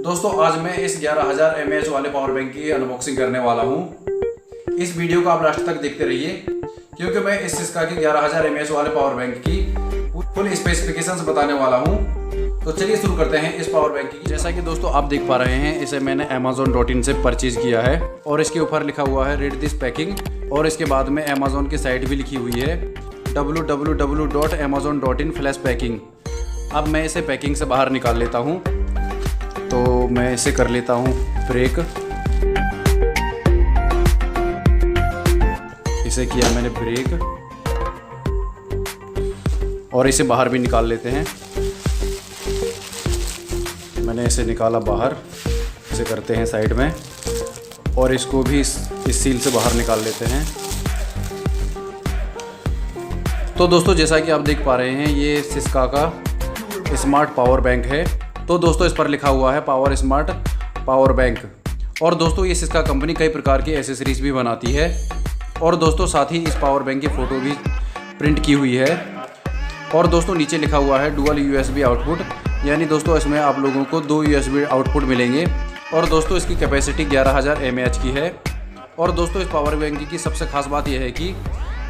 दोस्तों आज मैं इस 11000 mAh वाले पावर बैंक की अनबॉक्सिंग करने वाला हूँ। इस वीडियो को आप लास्ट तक देखते रहिए क्योंकि मैं इस सिस्का की 11000 mAh वाले पावर बैंक की फुल स्पेसिफिकेशंस बताने वाला हूँ। तो चलिए शुरू करते हैं इस पावर बैंक की। जैसा कि दोस्तों आप देख पा रहे हैं, इसे मैंने amazon.in से परचेज किया है और इसके ऊपर लिखा हुआ है रीड दिस पैकिंग और इसके बाद में अमेजोन की साइट भी लिखी हुई है www.amazon.in/packing। अब मैं इसे पैकिंग से बाहर निकाल लेता हूँ। तो मैं इसे कर लेता हूँ ब्रेक। इसे किया मैंने ब्रेक और इसे बाहर भी निकाल लेते हैं। मैंने इसे निकाला बाहर, इसे करते हैं साइड में और इसको भी इस सील से बाहर निकाल लेते हैं। तो दोस्तों जैसा कि आप देख पा रहे हैं, ये सिस्का का स्मार्ट पावर बैंक है। तो दोस्तों इस पर लिखा हुआ है पावर स्मार्ट पावर बैंक। और दोस्तों ये सिस्का कंपनी कई प्रकार की एसेसरीज भी बनाती है और दोस्तों साथ ही इस पावर बैंक की फ़ोटो भी प्रिंट की हुई है। और दोस्तों नीचे लिखा हुआ है डुअल USB आउटपुट, यानी दोस्तों इसमें आप लोगों को 2 USB आउटपुट मिलेंगे। और दोस्तों इसकी कैपेसिटी 11000 mAh की है। और दोस्तों इस पावर बैंक की सबसे खास बात यह है कि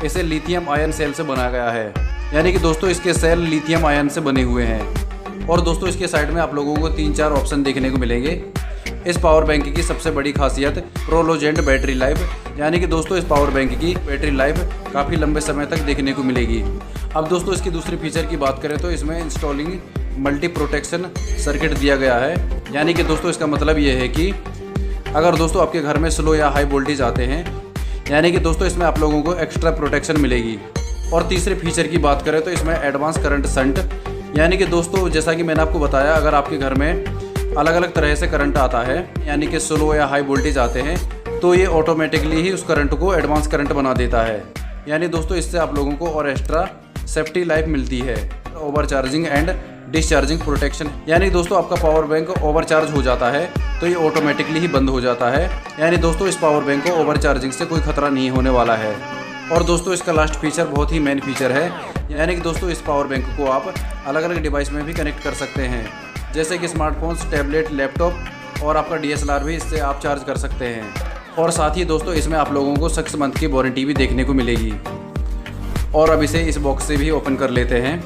इसे लिथियम आयन सेल से बनाया गया है, यानी कि दोस्तों इसके सेल लिथियम आयन से बने हुए हैं। और दोस्तों इसके साइड में आप लोगों को 3-4 ऑप्शन देखने को मिलेंगे। इस पावर बैंक की सबसे बड़ी खासियत प्रोलोजेंट बैटरी लाइफ, यानी कि दोस्तों इस पावर बैंक की बैटरी लाइफ काफ़ी लंबे समय तक देखने को मिलेगी। अब दोस्तों इसकी दूसरी फीचर की बात करें तो इसमें इंस्टॉलिंग मल्टी प्रोटेक्शन सर्किट दिया गया है, यानी कि दोस्तों इसका मतलब ये है कि अगर दोस्तों आपके घर में स्लो या हाई वोल्टेज आते हैं, यानी कि दोस्तों इसमें आप लोगों को एक्स्ट्रा प्रोटेक्शन मिलेगी। और तीसरे फीचर की बात करें तो इसमें एडवांस करंट शंट, यानी कि दोस्तों जैसा कि मैंने आपको बताया, अगर आपके घर में अलग अलग तरह से करंट आता है, यानी कि स्लो या हाई वोल्टेज आते हैं, तो ये ऑटोमेटिकली ही उस करंट को एडवांस करंट बना देता है। यानी दोस्तों इससे आप लोगों को और एक्स्ट्रा सेफ्टी लाइफ मिलती है। Over charging and discharging protection, यानी दोस्तों आपका पावर बैंक ओवर चार्ज हो जाता है तो ये ऑटोमेटिकली ही बंद हो जाता है। यानी दोस्तों इस पावर बैंक को ओवर चार्जिंग से कोई खतरा नहीं होने वाला है। और दोस्तों इसका लास्ट फीचर बहुत ही मेन फीचर है, यानी कि दोस्तों इस पावर बैंक को आप अलग अलग डिवाइस में भी कनेक्ट कर सकते हैं, जैसे कि स्मार्टफोन्स, टैबलेट, लैपटॉप और आपका DSLR भी इससे आप चार्ज कर सकते हैं। और साथ ही दोस्तों इसमें आप लोगों को 6 मंथ की वारंटी भी देखने को मिलेगी। और अब इसे इस बॉक्स से भी ओपन कर लेते हैं।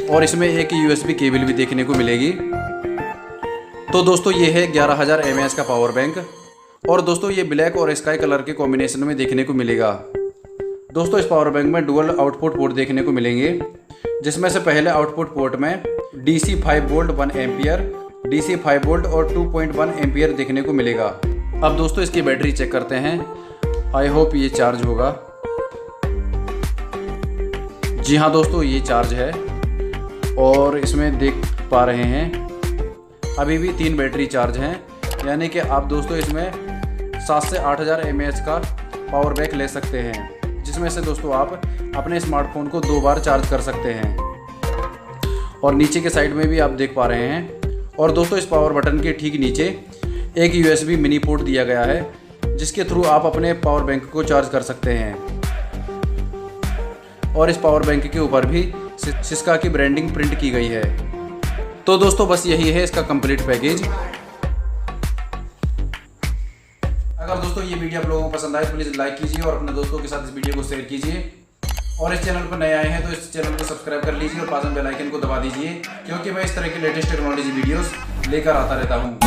और इसमें एक USB केबल भी देखने को मिलेगी। तो दोस्तों ये है 11000 mAh का पावर बैंक और दोस्तों ये ब्लैक और स्काई कलर के कॉम्बिनेशन में देखने को मिलेगा। दोस्तों इस पावर बैंक में डुअल आउटपुट पोर्ट देखने को मिलेंगे, जिसमें से पहले आउटपुट पोर्ट में DC 5 volt 1 ampere, DC 5 volt और 2.1 एम्पियर देखने को मिलेगा। अब दोस्तों इसकी बैटरी चेक करते हैं। आई होप ये चार्ज होगा। जी हाँ दोस्तों, ये चार्ज है और इसमें देख पा रहे हैं अभी भी 3 बैटरी चार्ज हैं, यानी कि आप दोस्तों इसमें 7 से 8000 mAh का पावर बैंक ले सकते हैं, जिसमें से दोस्तों आप अपने स्मार्टफोन को 2 बार चार्ज कर सकते हैं। और नीचे के साइड में भी आप देख पा रहे हैं। और दोस्तों इस पावर बटन के ठीक नीचे एक USB मिनी पोर्ट दिया गया है, जिसके थ्रू आप अपने पावर बैंक को चार्ज कर सकते हैं। और इस पावर बैंक के ऊपर भी सिस्का की ब्रांडिंग प्रिंट की गई है। तो दोस्तों बस यही है इसका कंप्लीट पैकेज। अगर दोस्तों ये वीडियो आप लोगों को पसंद आए तो प्लीज़ लाइक कीजिए और अपने दोस्तों के साथ इस वीडियो को शेयर कीजिए। और इस चैनल पर नए आए हैं तो इस चैनल को सब्सक्राइब कर लीजिए और पास में बेल आइकन को दबा दीजिए, क्योंकि मैं इस तरह की लेटेस्ट टेक्नोलॉजी वीडियोस लेकर आता रहता हूँ।